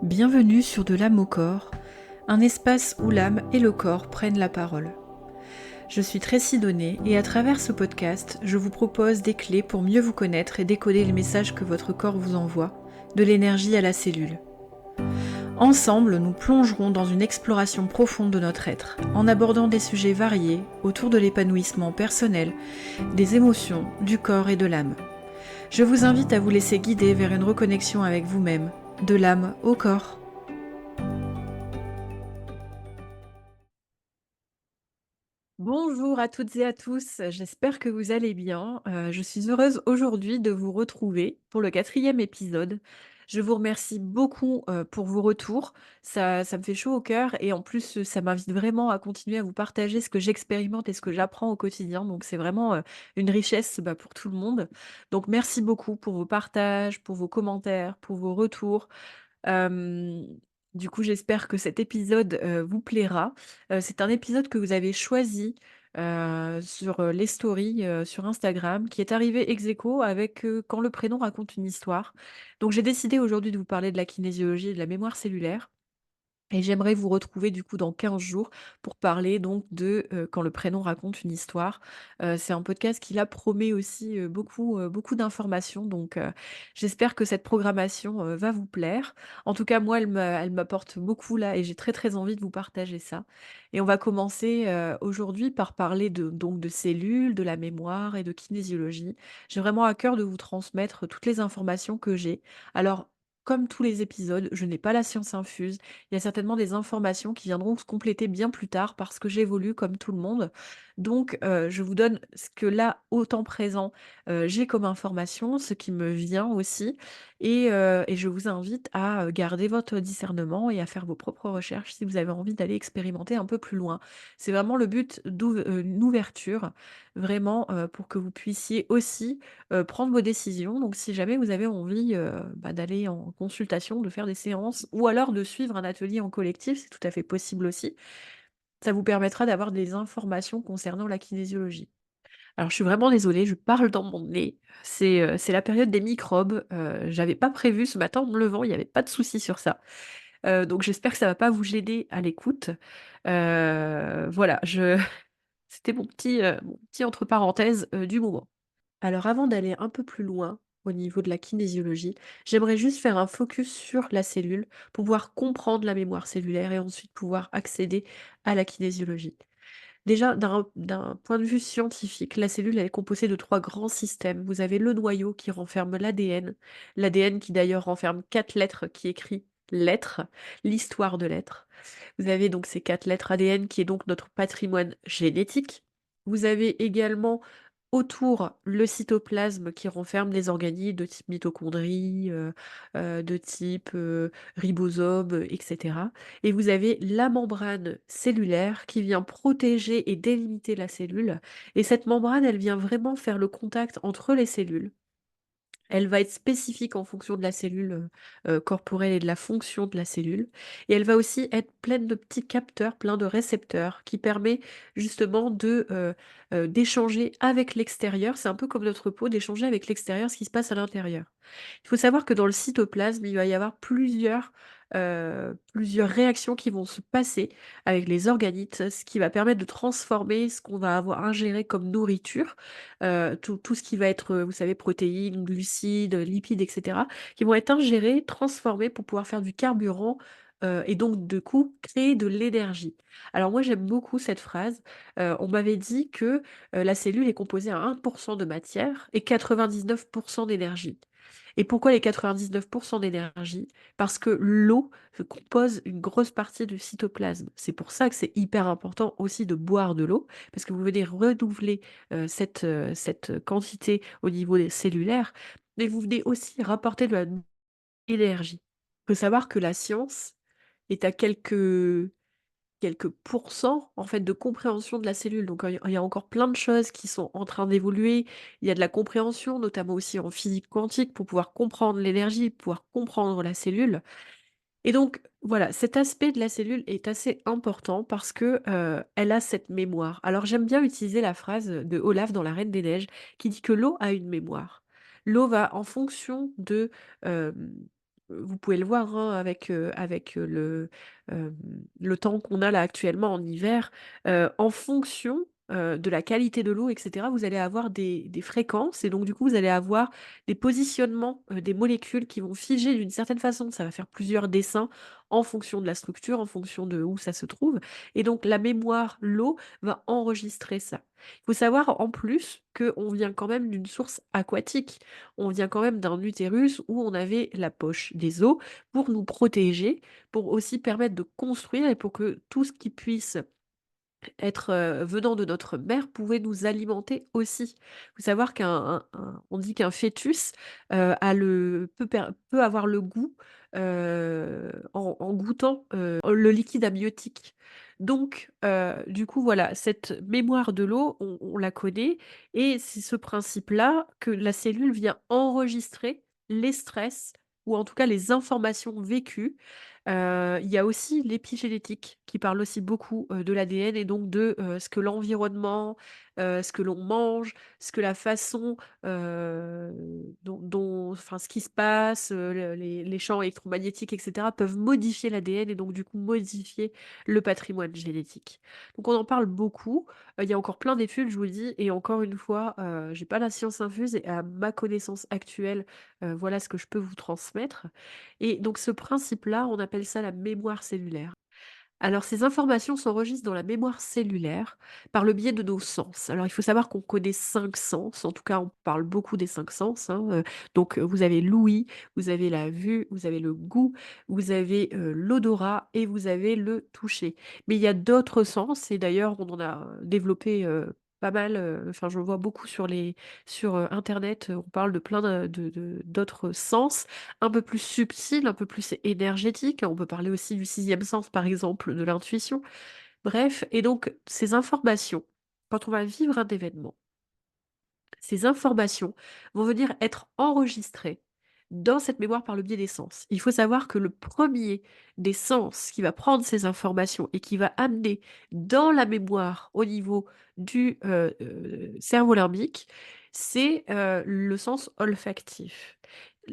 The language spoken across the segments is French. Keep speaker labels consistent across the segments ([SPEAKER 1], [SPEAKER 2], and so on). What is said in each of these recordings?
[SPEAKER 1] Bienvenue sur De l'âme au corps, un espace où l'âme et le corps prennent la parole. Je suis Tracy Donnet et à travers ce podcast, je vous propose des clés pour mieux vous connaître et décoder les messages que votre corps vous envoie, de l'énergie à la cellule. Ensemble, nous plongerons dans une exploration profonde de notre être, en abordant des sujets variés autour de l'épanouissement personnel, des émotions, du corps et de l'âme. Je vous invite à vous laisser guider vers une reconnexion avec vous-même, de l'âme au corps. Bonjour à toutes et à tous, j'espère que vous allez bien. Je suis heureuse aujourd'hui de vous retrouver pour le 4e épisode. Je vous remercie beaucoup pour vos retours, ça me fait chaud au cœur et en plus ça m'invite vraiment à continuer à vous partager ce que j'expérimente et ce que j'apprends au quotidien. Donc c'est vraiment une richesse pour tout le monde. Donc merci beaucoup pour vos partages, pour vos commentaires, pour vos retours. Hem, du coup, j'espère que cet épisode, vous plaira. C'est un épisode que vous avez choisi, sur, les stories, sur Instagram, qui est arrivé ex aequo avec, «Quand le prénom raconte une histoire». Donc j'ai décidé aujourd'hui de vous parler de la kinésiologie et de la mémoire cellulaire. Et j'aimerais vous retrouver du coup dans 15 jours pour parler donc de, «Quand le prénom raconte une histoire». C'est un podcast qui là promet aussi, beaucoup d'informations donc j'espère que cette programmation, va vous plaire. En tout cas moi elle m'apporte beaucoup là et j'ai très, très envie de vous partager ça. Et on va commencer, aujourd'hui par parler de cellules, de la mémoire et de kinésiologie. J'ai vraiment à cœur de vous transmettre toutes les informations que j'ai. Alors, comme tous les épisodes, je n'ai pas la science infuse, il y a certainement des informations qui viendront se compléter bien plus tard parce que j'évolue comme tout le monde. Donc, je vous donne ce que là, au temps présent, j'ai comme information, ce qui me vient aussi et je vous invite à, garder votre discernement et à faire vos propres recherches si vous avez envie d'aller expérimenter un peu plus loin. C'est vraiment le but une ouverture, vraiment, pour que vous puissiez aussi, prendre vos décisions. Donc si jamais vous avez envie, d'aller en consultation, de faire des séances ou alors de suivre un atelier en collectif, c'est tout à fait possible aussi. Ça vous permettra d'avoir des informations concernant la kinésiologie. Alors je suis vraiment désolée, je parle dans mon nez. C'est la période des microbes, j'avais pas prévu ce matin en me levant, il y avait pas de souci sur ça. Donc j'espère que ça va pas vous gêner à l'écoute. Voilà, je c'était mon petit entre parenthèses, du moment. Alors avant d'aller un peu plus loin au niveau de la kinésiologie, j'aimerais juste faire un focus sur la cellule pour pouvoir comprendre la mémoire cellulaire et ensuite pouvoir accéder à la kinésiologie. Déjà, d'un point de vue scientifique, la cellule elle est composée de trois grands systèmes. Vous avez le noyau qui renferme l'ADN qui d'ailleurs renferme quatre lettres qui écrit l'être, l'histoire de l'être. Vous avez donc ces 4 lettres ADN qui est donc notre patrimoine génétique. Vous avez également autour le cytoplasme qui renferme les organites de type mitochondrie, de type, ribosome, et cetera. Et vous avez la membrane cellulaire qui vient protéger et délimiter la cellule et cette membrane, elle vient vraiment faire le contact entre les cellules. Elle va être spécifique en fonction de la cellule, corporelle et de la fonction de la cellule et elle va aussi être pleine de petits capteurs, plein de récepteurs qui permet justement d'échanger avec l'extérieur. C'est un peu comme notre peau, d'échanger avec l'extérieur ce qui se passe à l'intérieur. Il faut savoir que dans le cytoplasme, il va y avoir plusieurs réactions qui vont se passer avec les organites, ce qui va permettre de transformer ce qu'on va avoir ingéré comme nourriture, tout ce qui va être, vous savez, protéines, glucides, lipides, et cetera, qui vont être ingérés, transformés pour pouvoir faire du carburant, et donc de coup, créer de l'énergie. Alors moi, j'aime beaucoup cette phrase, on m'avait dit que, la cellule est composée à 1 de matière et 99 d'énergie. Et pourquoi les 99 d'énergie? Parce que l'eau compose une grosse partie du cytoplasme. C'est pour ça que c'est hyper important aussi de boire de l'eau, parce que vous venez renouveler, cette quantité au niveau des cellulaires, mais vous venez aussi rapporter de l'énergie. Il faut savoir que la science est à quelques pourcents, en fait, de compréhension de la cellule. Donc, il y a encore plein de choses qui sont en train d'évoluer. Il y a de la compréhension, notamment aussi en physique quantique, pour pouvoir comprendre l'énergie, pouvoir comprendre la cellule. Et donc, voilà, cet aspect de la cellule est assez important parce que, elle a cette mémoire. Alors, j'aime bien utiliser la phrase de Olaf dans La Reine des Neiges qui dit que l'eau a une mémoire. L'eau va en fonction de, vous pouvez le voir, hein, avec, le temps qu'on a là actuellement en hiver, en fonction, de la qualité de l'eau et cetera, vous allez avoir des fréquences et donc du coup, vous allez avoir des positionnements, des molécules qui vont figer d'une certaine façon. Ça va faire plusieurs dessins en fonction de la structure, en fonction de où ça se trouve et donc la mémoire, l'eau, va enregistrer ça. Il faut savoir en plus qu'on vient quand même d'une source aquatique. On vient quand même d'un utérus où on avait la poche des os pour nous protéger, pour aussi permettre de construire et pour que tout ce qui puisse être, venant de notre mère pouvait nous alimenter aussi. Il faut savoir on dit qu'un fœtus, a le peut avoir le goût, en goûtant, le liquide amniotique. Donc, du coup, voilà, cette mémoire de l'eau, on la connaît et c'est ce principe-là que la cellule vient enregistrer les stress ou en tout cas les informations vécues. Il y a aussi l'épigénétique qui parle aussi beaucoup, de l'ADN et donc de, ce que l'environnement, ce que l'on mange, ce que la façon, dont enfin ce qui se passe, les champs électromagnétiques et cetera peuvent modifier l'ADN et donc du coup modifier le patrimoine génétique. Donc on en parle beaucoup, il y a encore plein d'études, je vous le dis et encore une fois, j'ai pas la science infuse et à ma connaissance actuelle, voilà ce que je peux vous transmettre. Et donc ce principe-là, on appelle ça la mémoire cellulaire. Alors, ces informations s'enregistrent dans la mémoire cellulaire par le biais de nos sens. Alors, il faut savoir qu'on connaît 5 sens, en tout cas, on parle beaucoup des 5 sens, hein, donc, vous avez l'ouïe, vous avez la vue, vous avez le goût, vous avez, l'odorat et vous avez le toucher. Mais il y a d'autres sens et d'ailleurs, on en a développé, pas mal, enfin, je vois beaucoup sur, internet, on parle de plein d'autres sens un peu plus subtil, un peu plus énergétique. On peut parler aussi du sixième sens, par exemple, de l'intuition. Bref, et donc ces informations, quand on va vivre un événement, ces informations vont venir être enregistrées dans cette mémoire par le biais des sens. Il faut savoir que le premier des sens qui va prendre ces informations et qui va amener dans la mémoire au niveau du cerveau limbique, c'est le sens olfactif.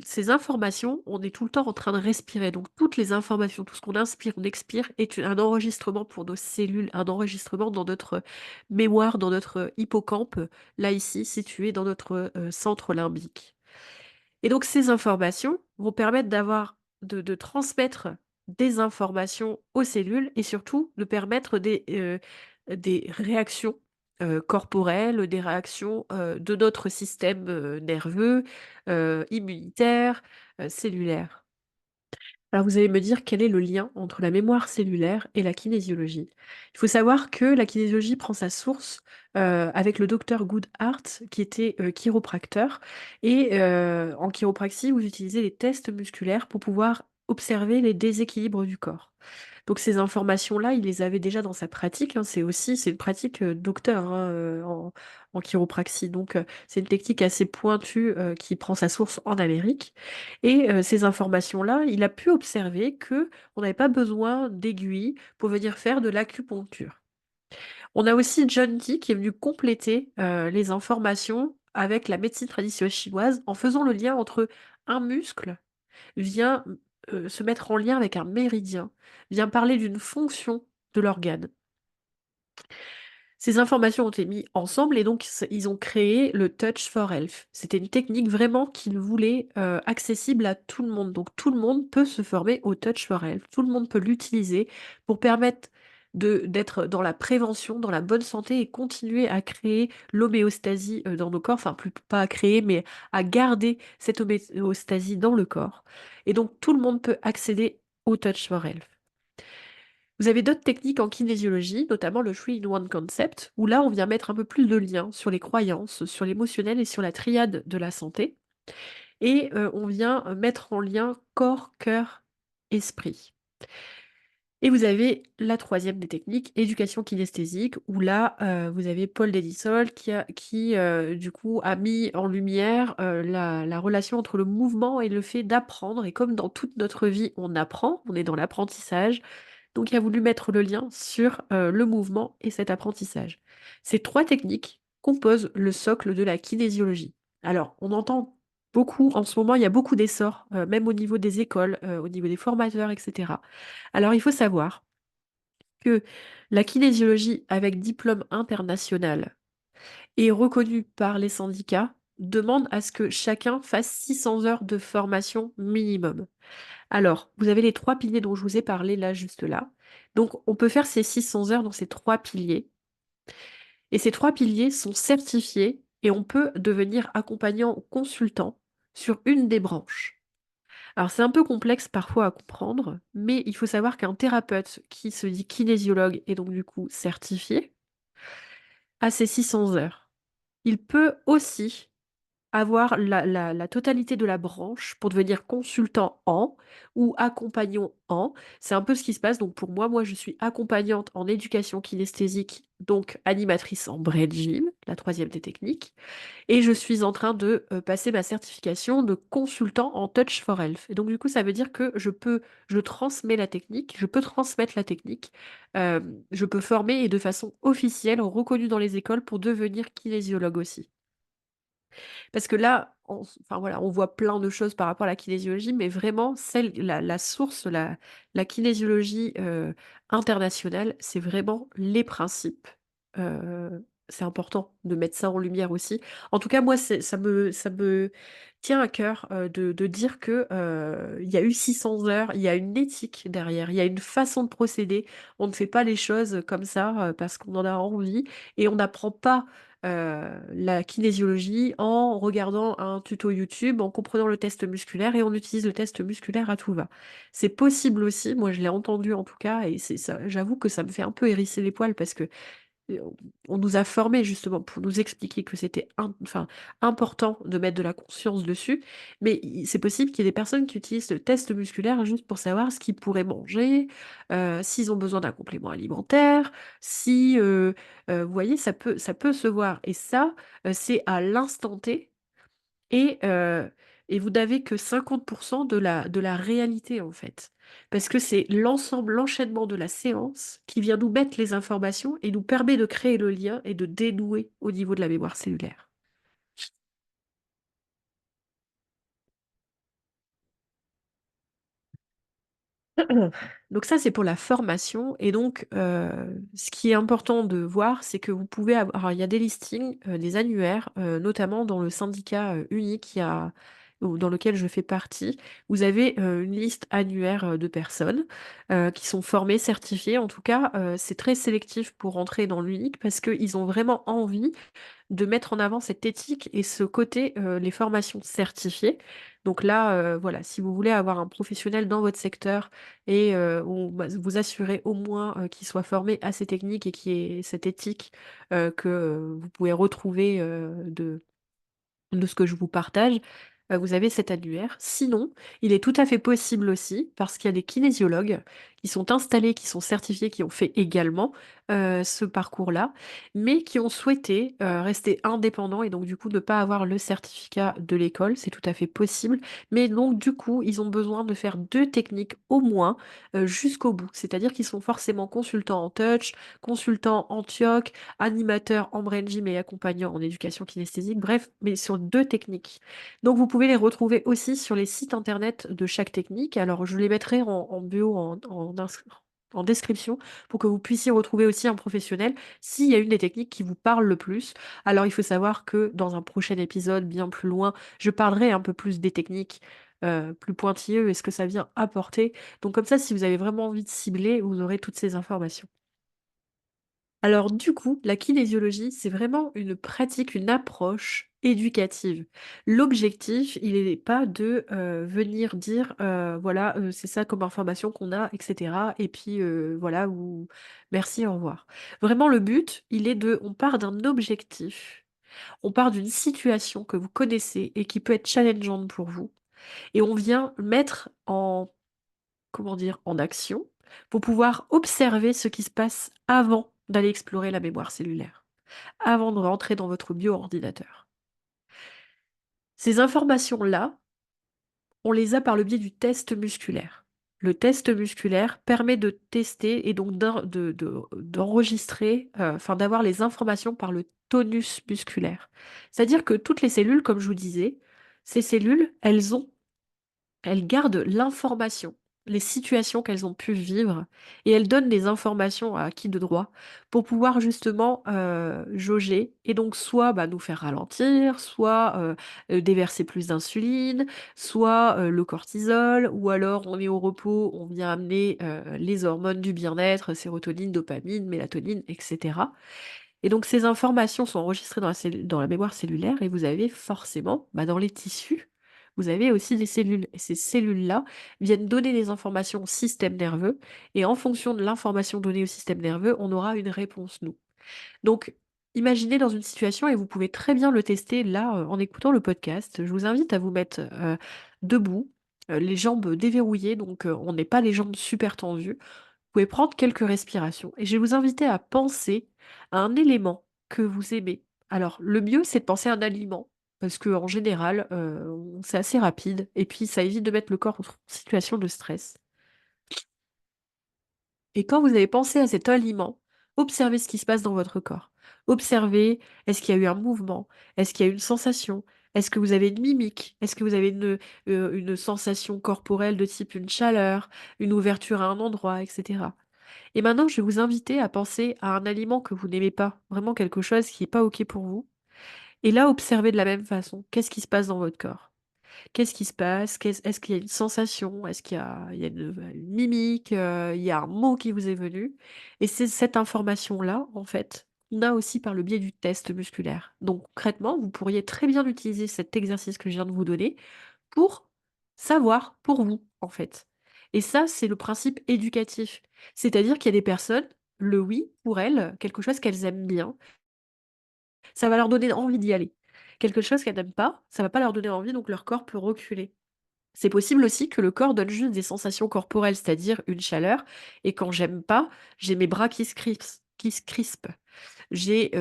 [SPEAKER 1] Ces informations, on est tout le temps en train de respirer. Donc toutes les informations, tout ce qu'on inspire, on expire, est un enregistrement pour nos cellules, un enregistrement dans notre mémoire, dans notre hippocampe, là ici, situé dans notre centre limbique. Et donc ces informations vont permettre de transmettre des informations aux cellules et surtout de permettre des réactions, corporelles, des réactions, de notre système, nerveux, immunitaire, cellulaire. Alors vous allez me dire quel est le lien entre la mémoire cellulaire et la kinésiologie. Il faut savoir que la kinésiologie prend sa source avec le docteur Goodhart qui était chiropracteur et en chiropraxie vous utilisez les tests musculaires pour pouvoir observer les déséquilibres du corps. Donc ces informations-là, il les avait déjà dans sa pratique, hein, c'est une pratique, docteur, hein, en chiropraxie. Donc c'est une technique assez pointue, qui prend sa source en Amérique et ces informations-là, il a pu observer que on n'avait pas besoin d'aiguilles pour venir faire de l'acupuncture. On a aussi John Dee qui est venu compléter, les informations avec la médecine traditionnelle chinoise en faisant le lien entre un muscle vient, se mettre en lien avec un méridien, vient parler d'une fonction de l'organe. Ces informations ont été mises ensemble et donc ils ont créé le Touch for Health. C'était une technique vraiment qu'ils voulaient, accessible à tout le monde. Donc tout le monde peut se former au Touch for Health. Tout le monde peut l'utiliser pour permettre d'être dans la prévention, dans la bonne santé et continuer à créer l'homéostasie, dans nos corps. Enfin plus pas à créer, mais à garder cette homéostasie dans le corps et donc tout le monde peut accéder au Touch for Health. Vous avez d'autres techniques en kinésiologie, notamment le Three-in-One Concept, où là, on vient mettre un peu plus de lien sur les croyances, sur l'émotionnel et sur la triade de la santé. Et on vient mettre en lien corps, cœur, esprit. Et vous avez la troisième des techniques, éducation kinesthésique, où là, vous avez Paul Dédisol du coup, a mis en lumière la relation entre le mouvement et le fait d'apprendre. Et comme dans toute notre vie, on apprend, on est dans l'apprentissage, donc il a voulu mettre le lien sur, le mouvement et cet apprentissage. Ces 3 techniques composent le socle de la kinésiologie. Alors, on entend beaucoup en ce moment, il y a beaucoup d'essor, même au niveau des écoles, au niveau des formateurs et cetera. Alors il faut savoir que la kinésiologie avec diplôme international et reconnue par les syndicats demande à ce que chacun fasse 600 heures de formation minimum. Alors, vous avez les 3 piliers dont je vous ai parlé là, juste là. Donc on peut faire ces 600 heures dans ces 3 piliers et ces 3 piliers sont certifiés et on peut devenir accompagnant ou consultant sur une des branches. Alors c'est un peu complexe parfois à comprendre, mais il faut savoir qu'un thérapeute qui se dit kinésiologue et donc du coup certifié a ses 600 heures. Il peut aussi avoir la totalité de la branche pour devenir consultant en ou accompagnant en. C'est un peu ce qui se passe donc pour moi. Moi, je suis accompagnante en éducation kinesthésique, donc animatrice en brain gym, la troisième des techniques, et je suis en train de, passer ma certification de consultant en Touch for Health et donc du coup, ça veut dire que je transmets la technique, je peux transmettre la technique, je peux former et de façon officielle, reconnue dans les écoles pour devenir kinésiologue aussi. Parce que là, enfin voilà, on voit plein de choses par rapport à la kinésiologie, mais vraiment la source, la kinésiologie, internationale, c'est vraiment les principes. C'est important de mettre ça en lumière aussi. En tout cas, moi, ça me tient à cœur, de dire que, il y a eu 600 heures, il y a une éthique derrière, il y a une façon de procéder. On ne fait pas les choses comme ça, parce qu'on en a envie et on n'apprend pas la kinésiologie en regardant un tuto YouTube, en comprenant le test musculaire et on utilise le test musculaire à tout va. C'est possible aussi, moi je l'ai entendu en tout cas, et c'est ça, j'avoue que ça me fait un peu hérisser les poils parce que on nous a formés justement pour nous expliquer que c'était enfin, important de mettre de la conscience dessus, mais c'est possible qu'il y ait des personnes qui utilisent le test musculaire juste pour savoir ce qu'ils pourraient manger, s'ils ont besoin d'un complément alimentaire, si, vous voyez, ça peut se voir et ça, c'est à l'instant T et vous n'avez que 50 de la réalité, en fait. Parce que c'est l'ensemble, l'enchaînement de la séance qui vient nous mettre les informations et nous permet de créer le lien et de dénouer au niveau de la mémoire cellulaire. Donc ça, c'est pour la formation et donc ce qui est important de voir, c'est que vous pouvez avoir alors il y a des listings, des annuaires, notamment dans le syndicat, unique, il y a ou dans lequel je fais partie. Vous avez, une liste annuaire, de personnes, qui sont formées, certifiées. En tout cas, c'est très sélectif pour rentrer dans l'unique parce qu'ils ont vraiment envie de mettre en avant cette éthique et ce côté, les formations certifiées. Donc là, voilà, si vous voulez avoir un professionnel dans votre secteur et ou bah, vous assurer au moins, qu'il soit formé à ces techniques et qu'il y ait cette éthique, que, vous pouvez retrouver, de ce que je vous partage, vous avez cet annuaire. Sinon, il est tout à fait possible aussi, parce qu'il y a des kinésiologues qui sont installés, qui sont certifiés, qui ont fait également, ce parcours-là, mais qui ont souhaité, rester indépendants et donc du coup ne pas avoir le certificat de l'école, c'est tout à fait possible. Mais donc du coup, ils ont besoin de faire 2 techniques au moins, jusqu'au bout. C'est-à-dire qu'ils sont forcément consultants en touch, consultants en TIOC, animateur en brain gym et accompagnant en éducation kinesthésique, bref, mais sur 2 techniques. Donc vous pouvez les retrouver aussi sur les sites internet de chaque technique. Alors je les mettrai en bio, en description pour que vous puissiez retrouver aussi un professionnel s'il y a une des techniques qui vous parle le plus. Alors il faut savoir que dans un prochain épisode, bien plus loin, je parlerai un peu plus des techniques, plus pointilleux et ce que ça vient apporter. Donc comme ça, si vous avez vraiment envie de cibler, vous aurez toutes ces informations. Alors du coup, la kinésiologie, c'est vraiment une pratique, une approche éducative. L'objectif, il n'est pas de, venir dire, voilà, c'est ça comme information qu'on a et cetera et puis, voilà ou merci, au revoir. Vraiment le but, il est de on part d'un objectif, on part d'une situation que vous connaissez et qui peut être challengeante pour vous et on vient mettre en comment dire? En action, pour pouvoir observer ce qui se passe avant d'aller explorer la mémoire cellulaire, avant de rentrer dans votre bioordinateur. Ces informations-là, on les a par le biais du test musculaire. Le test musculaire permet de tester et donc d'enregistrer, enfin d'avoir les informations par le tonus musculaire. C'est-à-dire que toutes les cellules, comme je vous disais, Ces cellules, elles gardent l'information, les situations qu'elles ont pu vivre et elles donnent des informations à qui de droit pour pouvoir justement, jauger et donc soit, bah, nous faire ralentir, soit, déverser plus d'insuline, soit, le cortisol ou alors on est au repos, on vient amener, les hormones du bien-être, sérotonine, dopamine, mélatonine et cetera. Et donc ces informations sont enregistrées dans la mémoire cellulaire et vous avez forcément, bah, dans les tissus, vous avez aussi des cellules et ces cellules-là viennent donner des informations au système nerveux et en fonction de l'information donnée au système nerveux, on aura une réponse nous. Donc imaginez dans une situation et vous pouvez très bien le tester là, en écoutant le podcast. Je vous invite à vous mettre, debout, les jambes déverrouillées donc on n'est pas les jambes super tendues. Vous pouvez prendre quelques respirations et je vais vous inviter à penser à un élément que vous aimez. Alors, le mieux, c'est de penser à un aliment, parce qu'en général, c'est assez rapide et puis ça évite de mettre le corps en situation de stress. Et quand vous avez pensé à cet aliment, observez ce qui se passe dans votre corps. Observez, est-ce qu'il y a eu un mouvement? Est-ce qu'il y a eu une sensation? Est-ce que vous avez une mimique? Est-ce que vous avez une sensation corporelle de type une chaleur, une ouverture à un endroit, etc. Et maintenant, je vais vous inviter à penser à un aliment que vous n'aimez pas, vraiment quelque chose qui est pas OK pour vous. Et là, observez de la même façon. Qu'est-ce qui se passe dans votre corps? Qu'est-ce qui se passe? Est-ce qu'il y a une sensation? Est-ce qu'il y a une mimique? Il y a un mot qui vous est venu? Et c'est cette information-là, en fait, qu'on a aussi par le biais du test musculaire. Donc concrètement, vous pourriez très bien utiliser cet exercice que je viens de vous donner pour savoir pour vous, en fait. Et ça, c'est le principe éducatif. C'est-à-dire qu'il y a des personnes, le oui, pour elles, quelque chose qu'elles aiment bien, ça va leur donner envie d'y aller. Quelque chose qu'elles n'aiment pas, ça va pas leur donner envie, donc leur corps peut reculer. C'est possible aussi que le corps donne juste des sensations corporelles, c'est-à-dire une chaleur, et quand j'aime pas, j'ai mes bras qui se crispent. J'ai,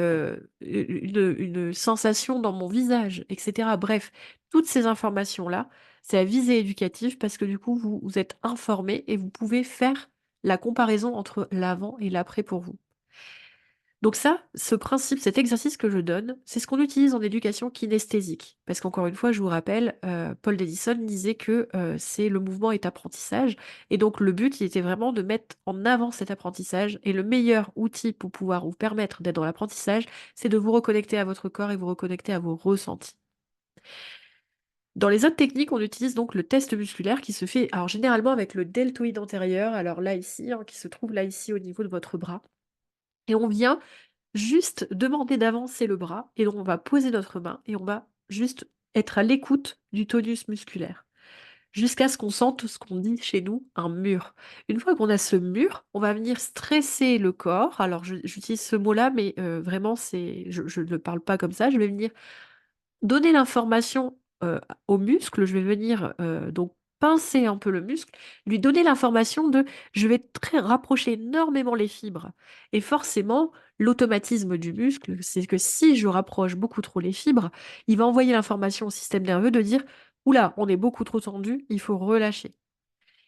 [SPEAKER 1] une sensation dans mon visage et cetera. Bref, toutes ces informations-là, c'est à visée éducative parce que du coup, vous êtes informés et vous pouvez faire la comparaison entre l'avant et l'après pour vous. Donc ça, ce principe, cet exercice que je donne, c'est ce qu'on utilise en éducation kinesthésique. Parce qu'encore une fois, je vous rappelle, Paul Davidson disait que, c'est le mouvement est apprentissage et donc le but, il était vraiment de mettre en avant cet apprentissage et le meilleur outil pour pouvoir vous permettre d'être dans l'apprentissage, c'est de vous reconnecter à votre corps et vous reconnecter à vos ressentis. Dans les autres techniques, on utilise donc le test musculaire qui se fait alors généralement avec le deltoïde antérieur, alors là ici, hein, qui se trouve là ici au niveau de votre bras et on vient juste demander d'avancer le bras et donc on va poser notre main et on va juste être à l'écoute du tonus musculaire. Jusqu'à ce qu'on sente ce qu'on dit chez nous, un mur. Une fois qu'on a ce mur, on va venir stresser le corps. Alors j'utilise ce mot-là, mais vraiment je ne parle pas comme ça. Je vais venir donner l'information, au muscle, je vais venir, donc pincer un peu le muscle, lui donner l'information de je vais très rapprocher énormément les fibres et forcément, l'automatisme du muscle, c'est que si je rapproche beaucoup trop les fibres, il va envoyer l'information au système nerveux de dire: «Ouh là, on est beaucoup trop tendu, il faut relâcher»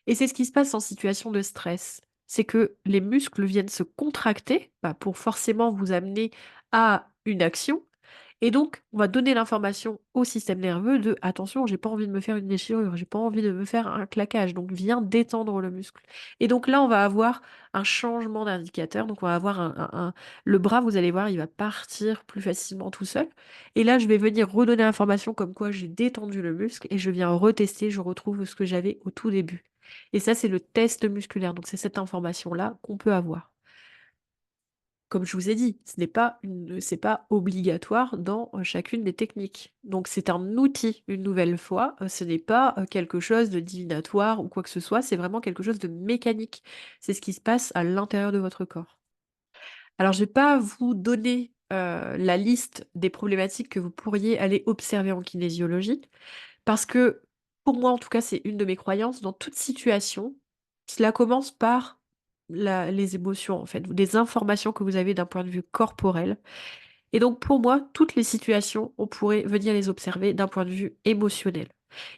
[SPEAKER 1] et c'est ce qui se passe en situation de stress. C'est que les muscles viennent se contracter, bah, pour forcément vous amener à une action et donc, on va donner l'information au système nerveux de: «Attention, j'ai pas envie de me faire une déchirure, j'ai pas envie de me faire un claquage, donc viens détendre le muscle» et donc là, on va avoir un changement d'indicateur, donc on va avoir le bras, vous allez voir, il va partir plus facilement tout seul et là, je vais venir redonner l'information comme quoi j'ai détendu le muscle et je viens retester, je retrouve ce que j'avais au tout début et ça, c'est le test musculaire, donc c'est cette information-là qu'on peut avoir. Comme je vous ai dit, c'est pas obligatoire dans, chacune des techniques. Donc c'est un outil, une nouvelle fois, ce n'est pas, quelque chose de divinatoire ou quoi que ce soit, c'est vraiment quelque chose de mécanique. C'est ce qui se passe à l'intérieur de votre corps. Alors je vais pas vous donner, la liste des problématiques que vous pourriez aller observer en kinésiologie, parce que, pour moi en tout cas, c'est une de mes croyances, dans toute situation, cela commence par les émotions en fait, des informations que vous avez d'un point de vue corporel et donc pour moi, toutes les situations, on pourrait venir les observer d'un point de vue émotionnel.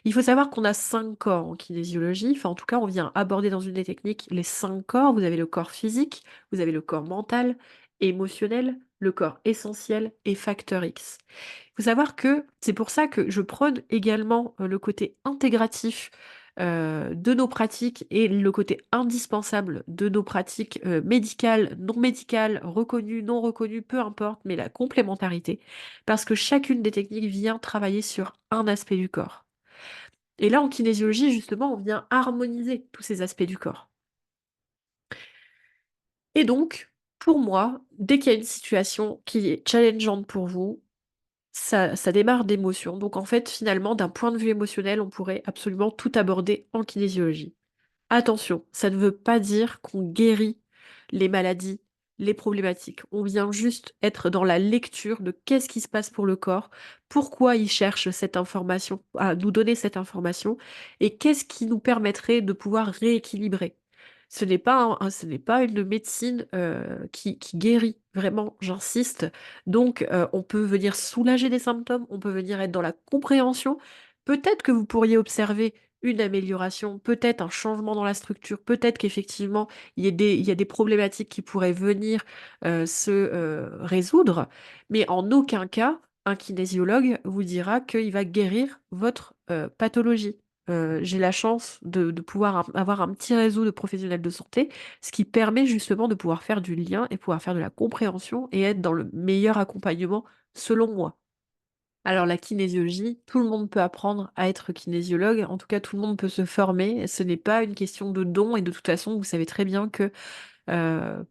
[SPEAKER 1] Il faut savoir qu'on a 5 corps en kinésiologie, enfin en tout cas on vient aborder dans une des techniques les 5 corps. Vous avez le corps physique, vous avez le corps mental, émotionnel, le corps essentiel et facteur X. Il faut savoir que c'est pour ça que je prône également, le côté intégratif, de nos pratiques et le côté indispensable de nos pratiques, médicales, non médicales, reconnues, non reconnues, peu importe, mais la complémentarité. Parce que chacune des techniques vient travailler sur un aspect du corps. Et là, en kinésiologie, justement, on vient harmoniser tous ces aspects du corps. Et donc, pour moi, dès qu'il y a une situation qui est challengeante pour vous, ça démarre d'émotions. Donc en fait, finalement, d'un point de vue émotionnel, on pourrait absolument tout aborder en kinésiologie. Attention, ça ne veut pas dire qu'on guérit les maladies, les problématiques. On vient juste être dans la lecture de qu'est-ce qui se passe pour le corps, pourquoi il cherche cette information, à nous donner cette information, et qu'est-ce qui nous permettrait de pouvoir rééquilibrer. Ce n'est pas une médecine qui guérit, vraiment, j'insiste. Donc, on peut venir soulager des symptômes, on peut venir être dans la compréhension. Peut-être que vous pourriez observer une amélioration, peut-être un changement dans la structure, peut-être qu'effectivement, il y a des problématiques qui pourraient venir se résoudre, mais en aucun cas, un kinésiologue vous dira qu'il va guérir votre pathologie. J'ai la chance de pouvoir avoir un petit réseau de professionnels de santé, ce qui permet justement de pouvoir faire du lien et pouvoir faire de la compréhension et être dans le meilleur accompagnement selon moi. Alors la kinésiologie, tout le monde peut apprendre à être kinésiologue, en tout cas tout le monde peut se former, ce n'est pas une question de don et de toute façon vous savez très bien que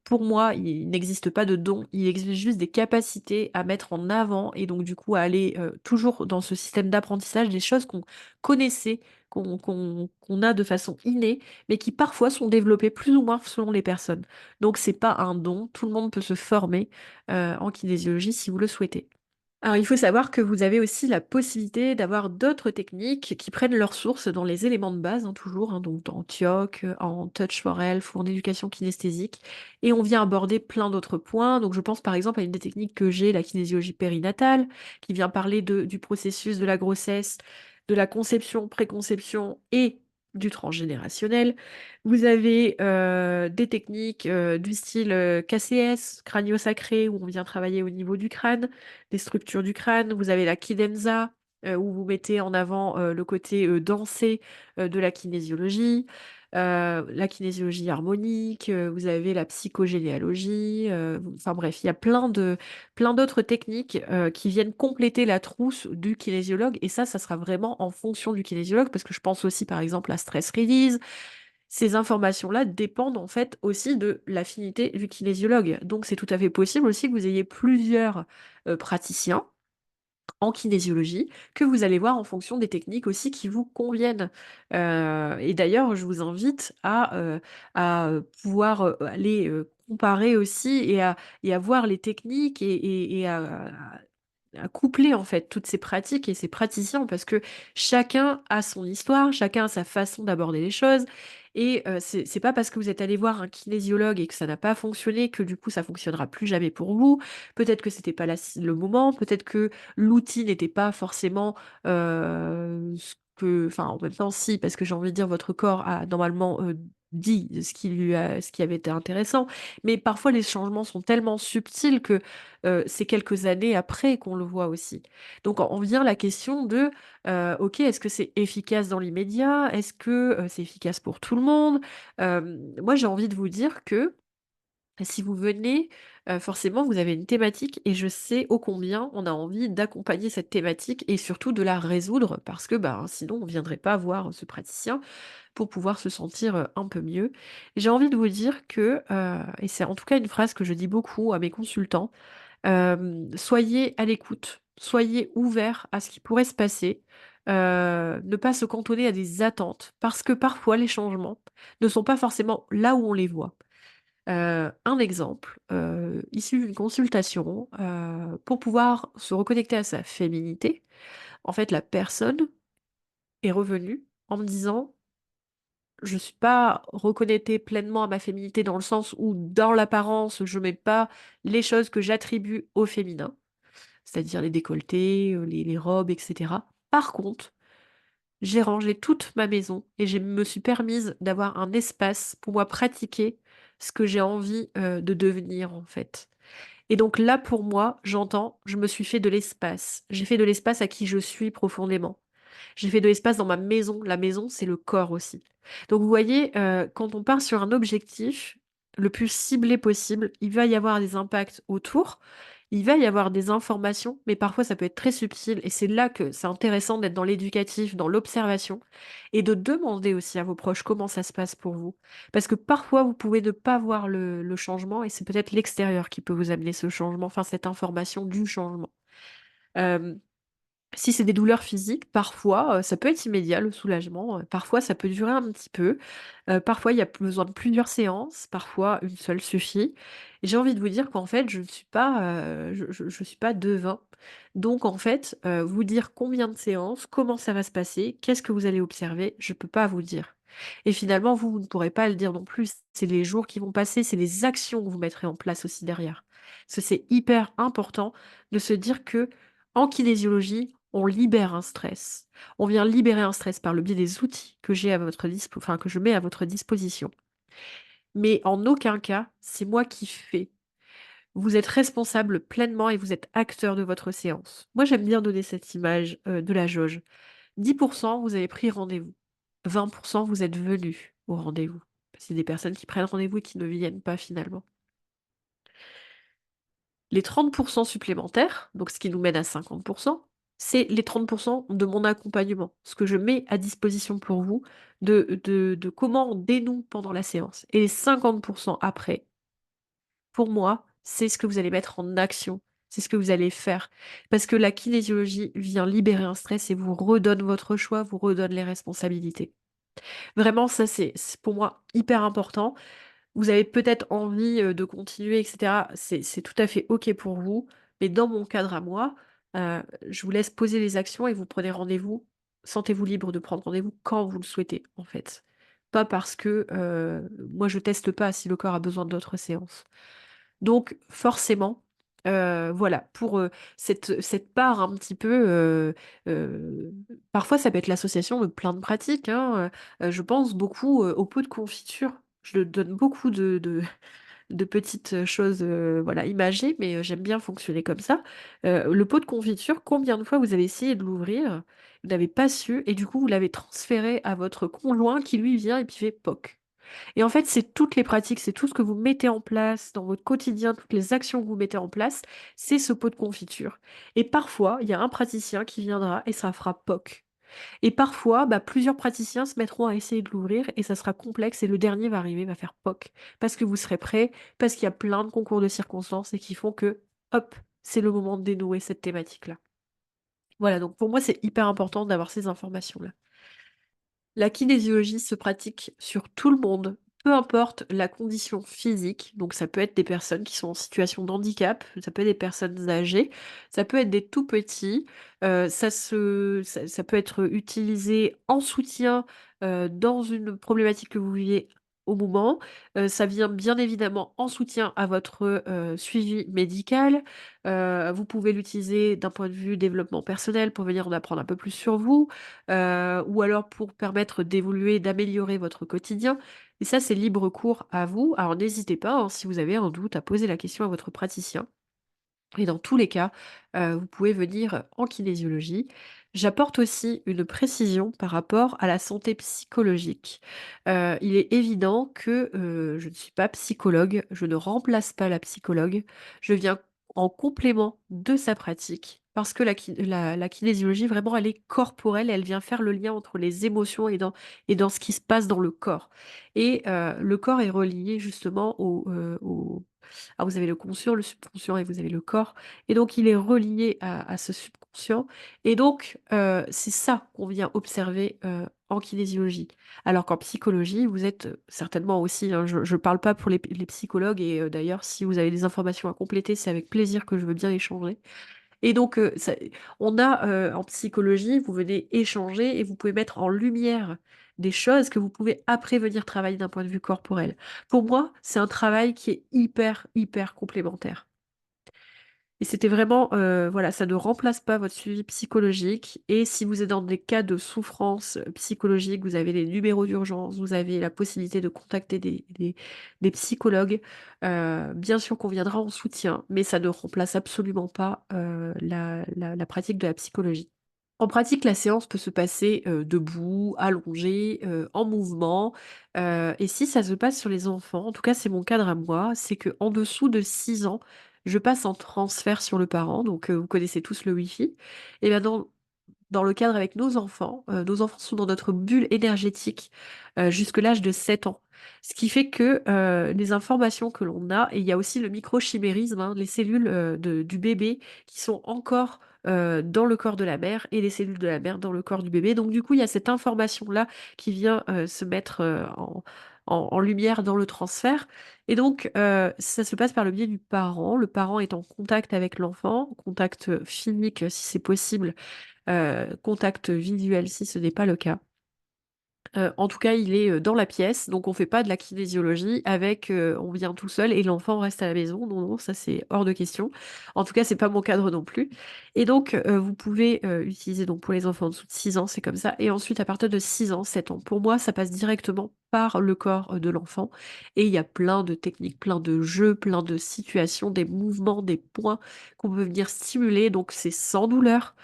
[SPEAKER 1] pour moi il n'existe pas de don, il existe juste des capacités à mettre en avant et donc du coup à aller toujours dans ce système d'apprentissage des choses qu'on connaissait, qu'on a de façon innée, mais qui parfois sont développées plus ou moins selon les personnes. Donc c'est pas un don, tout le monde peut se former en kinésiologie si vous le souhaitez. Alors, il faut savoir que vous avez aussi la possibilité d'avoir d'autres techniques qui prennent leur source dans les éléments de base, hein, toujours, hein, donc en TIOC, en Touch for Health ou en éducation kinesthésique. Et on vient aborder plein d'autres points. Donc, je pense par exemple à une des techniques que j'ai, la kinésiologie périnatale, qui vient parler du processus de la grossesse, de la conception, préconception et du transgénérationnel. Vous avez des techniques du style KCS, crânio-sacré, où on vient travailler au niveau du crâne des structures du crâne. Vous avez la kidenza, où vous mettez en avant le côté dansé de la kinésiologie harmonique, vous avez la psychogénéalogie, enfin bref, il y a plein d'autres techniques qui viennent compléter la trousse du kinésiologue. Et ça sera vraiment en fonction du kinésiologue, parce que je pense aussi par exemple à stress release. Ces informations-là dépendent en fait aussi de l'affinité du kinésiologue. Donc c'est tout à fait possible aussi que vous ayez plusieurs praticiens en kinésiologie que vous allez voir en fonction des techniques aussi qui vous conviennent. Et d'ailleurs, je vous invite à pouvoir aller comparer aussi et à voir les techniques et à coupler en fait toutes ces pratiques et ces praticiens parce que chacun a son histoire, chacun a sa façon d'aborder les choses et c'est pas parce que vous êtes allé voir un kinésiologue et que ça n'a pas fonctionné que du coup ça fonctionnera plus jamais pour vous. Peut-être que c'était pas le moment, peut-être que l'outil n'était pas forcément ce que enfin en même temps si parce que j'ai envie de dire votre corps a normalement dit ce qui avait été intéressant, mais parfois les changements sont tellement subtils que c'est quelques années après qu'on le voit aussi. Donc en vient la question de, OK, est-ce que c'est efficace dans l'immédiat? Est-ce que, c'est efficace pour tout le monde? Moi, j'ai envie de vous dire que si vous venez, forcément vous avez une thématique et je sais ô combien on a envie d'accompagner cette thématique et surtout de la résoudre parce que, ben, sinon on ne viendrait pas voir ce praticien pour pouvoir se sentir, un peu mieux. J'ai envie de vous dire que, et c'est en tout cas une phrase que je dis beaucoup à mes consultants, soyez à l'écoute, soyez ouverts à ce qui pourrait se passer, ne pas se cantonner à des attentes parce que parfois les changements ne sont pas forcément là où on les voit. Un exemple, issu d'une consultation, pour pouvoir se reconnecter à sa féminité, en fait la personne est revenue en me disant: «Je suis pas reconnectée pleinement à ma féminité dans le sens où dans l'apparence je mets pas les choses que j'attribue au féminin». C'est-à-dire les décolletés, les robes et cetera. Par contre, j'ai rangé toute ma maison et je me suis permise d'avoir un espace pour moi pratiquer ce que j'ai envie, de devenir, en fait. Et donc là, pour moi, j'entends, je me suis fait de l'espace. J'ai fait de l'espace à qui je suis profondément. J'ai fait de l'espace dans ma maison. La maison, c'est le corps aussi. Donc vous voyez, quand on part sur un objectif le plus ciblé possible, il va y avoir des impacts autour, il va y avoir des informations, mais parfois ça peut être très subtil et c'est là que c'est intéressant d'être dans l'éducatif, dans l'observation et de demander aussi à vos proches comment ça se passe pour vous. Parce que parfois vous pouvez ne pas voir le changement et c'est peut-être l'extérieur qui peut vous amener ce changement, enfin cette information du changement. Hem Si c'est des douleurs physiques, parfois, ça peut être immédiat le soulagement, parfois ça peut durer un petit peu, parfois il y a besoin de plusieurs séances, parfois une seule suffit. Et j'ai envie de vous dire qu'en fait je ne suis pas, je suis pas devin. Donc en fait, vous dire combien de séances, comment ça va se passer, qu'est-ce que vous allez observer, je peux pas vous dire. Et finalement vous, vous ne pourrez pas le dire non plus. C'est les jours qui vont passer, c'est les actions que vous mettrez en place aussi derrière. Parce que c'est hyper important de se dire que en kinésiologie, on libère un stress. On vient libérer un stress par le biais des outils que j'ai à votre enfin, que je mets à votre disposition. Mais en aucun cas, c'est moi qui fais. Vous êtes responsable pleinement et vous êtes acteur de votre séance. Moi, j'aime bien donner cette image de la jauge. 10%, vous avez pris rendez-vous. 20%, vous êtes venu au rendez-vous. C'est des personnes qui prennent rendez-vous et qui ne viennent pas finalement. Les 30% supplémentaires, donc ce qui nous mène à 50%, c'est les 30% de mon accompagnement, ce que je mets à disposition pour vous de comment on dénoue pendant la séance. Et les 50% après, pour moi, c'est ce que vous allez mettre en action, c'est ce que vous allez faire. Parce que la kinésiologie vient libérer un stress et vous redonne votre choix, vous redonne les responsabilités. Vraiment, ça, c'est pour moi hyper important. Vous avez peut-être envie, de continuer et cetera, c'est tout à fait OK pour vous, mais dans mon cadre à moi, je vous laisse poser les actions et vous prenez rendez-vous. Sentez-vous libre de prendre rendez-vous quand vous le souhaitez, en fait. Pas parce que, moi je teste pas si le corps a besoin d'autres séances. Donc forcément, voilà, pour, cette part un petit peu, heu, parfois ça peut être l'association de plein de pratiques, hein, je pense beaucoup, au pot de confiture. Je donne beaucoup de petites, choses, voilà, imagées, mais, j'aime bien fonctionner comme ça. Le pot de confiture, combien de fois vous avez essayé de l'ouvrir, vous n'avez pas su et du coup vous l'avez transféré à votre conjoint qui lui vient et puis fait POC. Et en fait, c'est toutes les pratiques, c'est tout ce que vous mettez en place dans votre quotidien, toutes les actions que vous mettez en place, c'est ce pot de confiture. Et parfois, il y a un praticien qui viendra et ça fera POC. Et parfois, bah, plusieurs praticiens se mettront à essayer de l'ouvrir et ça sera complexe et le dernier va arriver, va faire POC. Parce que vous serez prêt, parce qu'il y a plein de concours de circonstances et qui font que, hop, c'est le moment de dénouer cette thématique-là. Voilà, donc pour moi, c'est hyper important d'avoir ces informations-là. La kinésiologie se pratique sur tout le monde, peu importe la condition physique. Donc ça peut être des personnes qui sont en situation de handicap, ça peut être des personnes âgées, ça peut être des tout petits. Ça peut être utilisé en soutien, dans une problématique que vous vivez au moment. Ça vient bien évidemment en soutien à votre, suivi médical. Vous pouvez l'utiliser d'un point de vue développement personnel pour venir en apprendre un peu plus sur vous ou alors pour permettre d'évoluer, d'améliorer votre quotidien. Et ça, c'est libre cours à vous. Alors n'hésitez pas, hein, si vous avez un doute, à poser la question à votre praticien. Et dans tous les cas, vous pouvez venir en kinésiologie. J'apporte aussi une précision par rapport à la santé psychologique. Il est évident que, je ne suis pas psychologue, je ne remplace pas la psychologue, je viens en complément de sa pratique parce que la kinésiologie vraiment elle est corporelle, elle vient faire le lien entre les émotions et dans ce qui se passe dans le corps. Et le corps est relié justement au alors vous avez le conscient, le subconscient et vous avez le corps et donc il est relié à ce subconscient et donc c'est ça qu'on vient observer, en kinésiologie. Alors qu'en psychologie, vous êtes, certainement aussi, hein, je parle pas pour les psychologues et d'ailleurs si vous avez des informations à compléter, c'est avec plaisir que je veux bien échanger. Et donc, ça on a, en psychologie, vous venez échanger et vous pouvez mettre en lumière des choses que vous pouvez après venir travailler d'un point de vue corporel. Pour moi, c'est un travail qui est hyper, hyper complémentaire. Et c'était vraiment, voilà, ça ne remplace pas votre suivi psychologique et si vous êtes dans des cas de souffrance, psychologique, vous avez les numéros d'urgence, vous avez la possibilité de contacter des psychologues. Bien sûr qu'on viendra en soutien, mais ça ne remplace absolument pas, la pratique de la psychologie. En pratique, la séance peut se passer, debout, allongée, en mouvement, et si ça se passe sur les enfants, en tout cas c'est mon cadre à moi, c'est qu'en dessous de 6 ans, je passe en transfert sur le parent, donc vous connaissez tous le Wi-Fi et bien dans le cadre avec nos enfants sont dans notre bulle énergétique, jusque l'âge de 7 ans. Ce qui fait que, les informations que l'on a et il y a aussi le microchimérisme, hein, les cellules, du bébé qui sont encore, dans le corps de la mère et les cellules de la mère dans le corps du bébé. Donc du coup, il y a cette information-là qui vient, se mettre, en lumière dans le transfert et donc, ça se passe par le biais du parent. Le parent est en contact avec l'enfant, contact, physique, si c'est possible, contact visuel si ce n'est pas le cas. En tout cas, il est, dans la pièce, donc on fait pas de la kinésiologie avec, on vient tout seul et l'enfant reste à la maison. Non, non, ça c'est hors de question. En tout cas, c'est pas mon cadre non plus et donc vous pouvez, utiliser donc pour les enfants en dessous de 6 ans, c'est comme ça et ensuite à partir de 6 ans, 7 ans, pour moi, ça passe directement par le corps, de l'enfant et il y a plein de techniques, plein de jeux, plein de situations, des mouvements, des points qu'on peut venir stimuler donc c'est sans douleur.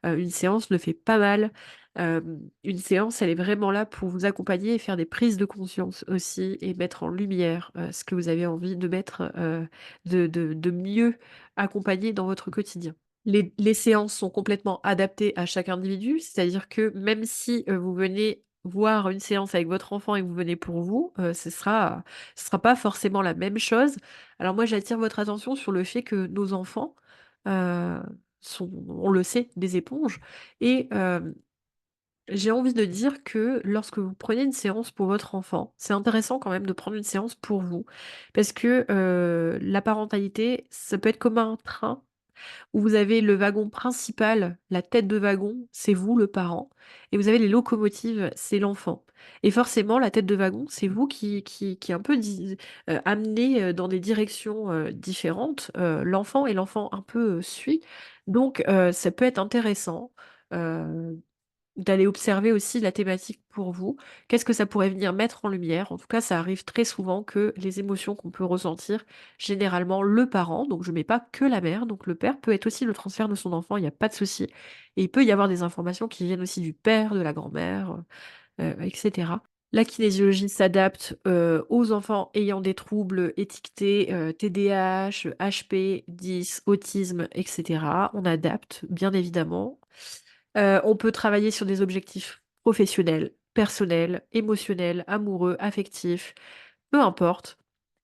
[SPEAKER 1] Une séance ne fait pas mal. Une séance, elle est vraiment là pour vous accompagner et faire des prises de conscience aussi et mettre en lumière, ce que vous avez envie de mettre, de mieux accompagner dans votre quotidien. Les séances sont complètement adaptées à chaque individu, c'est-à-dire que même si, vous venez voir une séance avec votre enfant et que vous venez pour vous, ce sera pas forcément la même chose. Alors moi, j'attire votre attention sur le fait que nos enfants, heu, sont, on le sait, des éponges et j'ai envie de dire que lorsque vous prenez une séance pour votre enfant, c'est intéressant quand même de prendre une séance pour vous. Parce que la parentalité, ça peut être comme un train où vous avez le wagon principal, la tête de wagon, c'est vous, le parent, et vous avez les locomotives, c'est l'enfant. Et forcément, la tête de wagon, c'est vous qui est un peu amené dans des directions différentes, l'enfant et l'enfant un peu suit. Donc, ça peut être intéressant. D'aller observer aussi la thématique pour vous. Qu'est-ce que ça pourrait venir mettre en lumière? En tout cas, ça arrive très souvent que les émotions qu'on peut ressentir, généralement le parent, donc je mets pas que la mère, donc le père peut être aussi le transfert de son enfant, il y a pas de souci et il peut y avoir des informations qui viennent aussi du père, de la grand-mère, et cetera. La kinésiologie s'adapte, aux enfants ayant des troubles étiquetés, TDAH, HP, 10, autisme et cetera. On adapte, bien évidemment. On peut travailler sur des objectifs professionnels, personnels, émotionnels, amoureux, affectifs, peu importe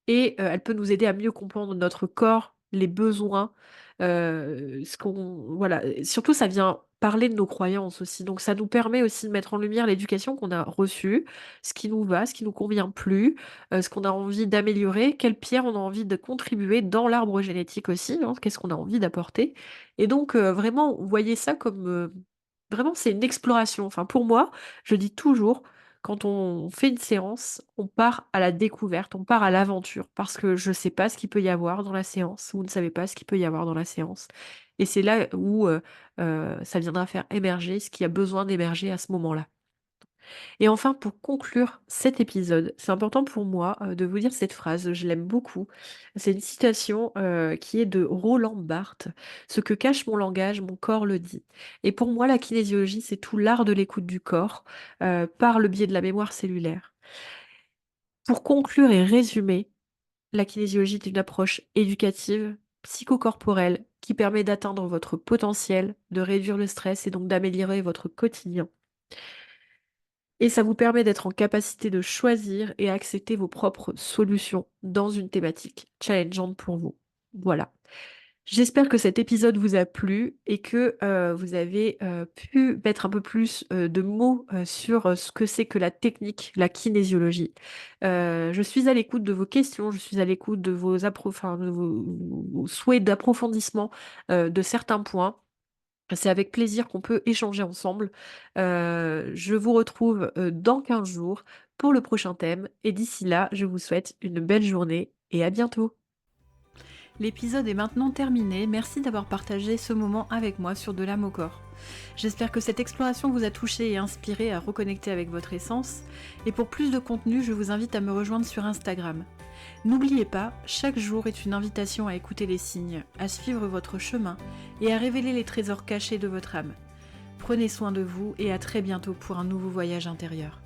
[SPEAKER 1] et elle peut nous aider à mieux comprendre notre corps, les besoins, ce qu'on voilà, surtout ça vient parler de nos croyances aussi, donc ça nous permet aussi de mettre en lumière l'éducation qu'on a reçue, ce qui nous va, ce qui nous convient plus, ce qu'on a envie d'améliorer, quelle pierre on a envie de contribuer dans l'arbre génétique aussi, hein, qu'est-ce qu'on a envie d'apporter et donc vraiment, voyez ça comme, vraiment c'est une exploration. Enfin pour moi, je dis toujours quand on fait une séance, on part à la découverte, on part à l'aventure parce que je ne sais pas ce qu'il peut y avoir dans la séance, vous ne savez pas ce qu'il peut y avoir dans la séance et c'est là où, ça viendra faire émerger ce qui a besoin d'émerger à ce moment-là. Et enfin, pour conclure cet épisode, c'est important pour moi, de vous dire cette phrase, je l'aime beaucoup. C'est une citation, qui est de Roland Barthes: «Ce que cache mon langage, mon corps le dit» et pour moi, la kinésiologie, c'est tout l'art de l'écoute du corps, par le biais de la mémoire cellulaire. Pour conclure et résumer, la kinésiologie est une approche éducative, psychocorporelle, qui permet d'atteindre votre potentiel, de réduire le stress et donc d'améliorer votre quotidien. Et ça vous permet d'être en capacité de choisir et accepter vos propres solutions dans une thématique challengeante pour vous. Voilà. J'espère que cet épisode vous a plu et que, vous avez, pu mettre un peu plus, de mots, sur, ce que c'est que la technique, la kinésiologie. Je suis à l'écoute de vos questions, je suis à l'écoute de vos enfin de vos souhaits d'approfondissement, de certains points. C'est avec plaisir qu'on peut échanger ensemble. Je vous retrouve, dans 15 jours pour le prochain thème et d'ici là, je vous souhaite une belle journée et à bientôt. L'épisode est maintenant terminé, merci d'avoir partagé ce moment avec moi sur De l'âme au corps. J'espère que cette exploration vous a touché et inspiré à reconnecter avec votre essence, et pour plus de contenu, je vous invite à me rejoindre sur Instagram. N'oubliez pas, chaque jour est une invitation à écouter les signes, à suivre votre chemin et à révéler les trésors cachés de votre âme. Prenez soin de vous et à très bientôt pour un nouveau voyage intérieur.